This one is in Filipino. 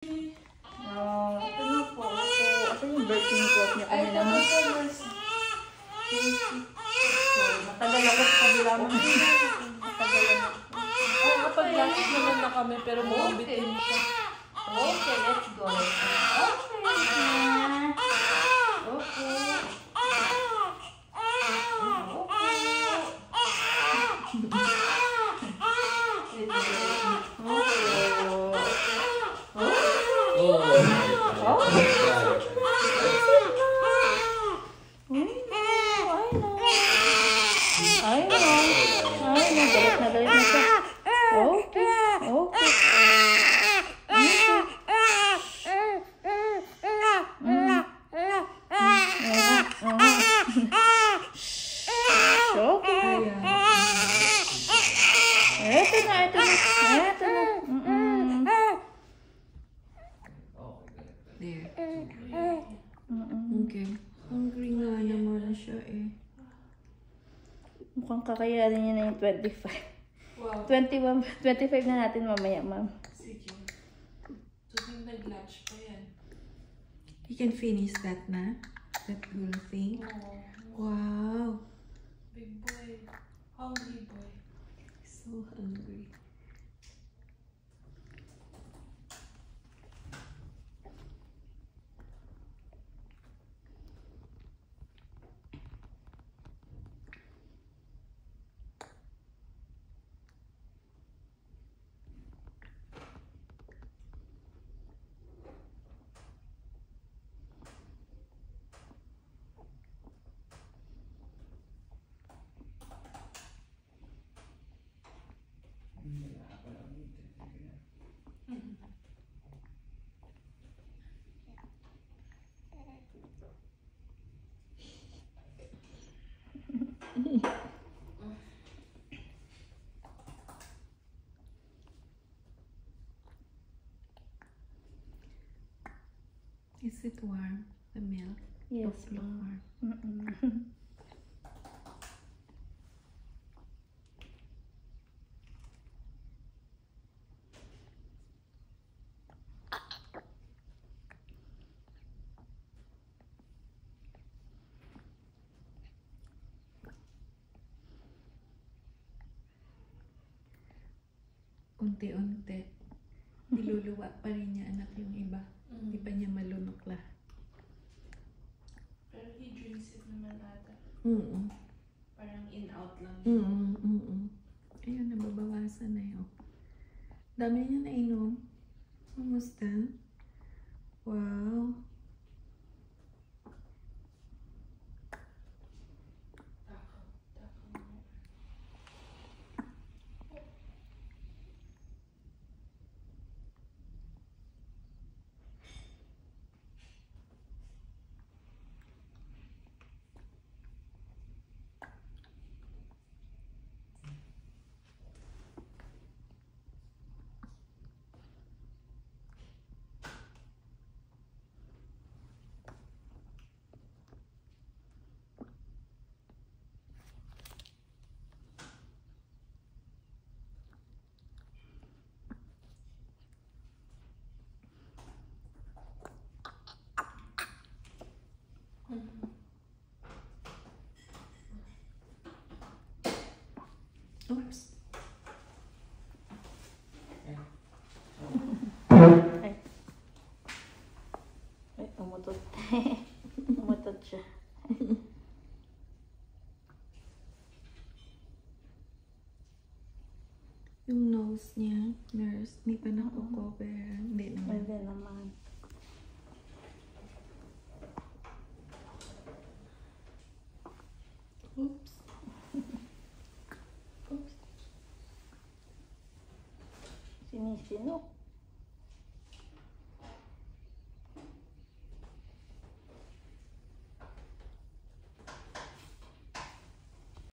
Ito na po. Ito yung birthday cloth niya kanina mo. Matagal ako sa kabila mo. Matagal ako. Nakapag-glasses naman na kami pero mukhang bitin siya. Okay, let's go. Okay. Okay. Hungry nga naman siya eh. Mukhang kakayanin niya na yung 25. Wow. 21, 25 na natin mamaya, ma'am. Sige. So, yung nag-lunch pa yan. You can finish that na? That whole thing? Oh. Wow. Big boy. Hungry boy. So hungry. Is it warm? The milk? Yes, warm. Unti-unti. Niluluwa pa rin niya anak yung iba. Hindi pa niya malunok lahat. Pero he drinks it naman ata. Parang in-out lang. Ayun, nababawasan na yun. Dami niya nainom. Kumusta? Wow. Oops. Ay, umutot. Umutot siya. Yung nose niya, nurse, hindi pa nako-cover. Hindi naman. Hindi naman. Oops. Sinisino.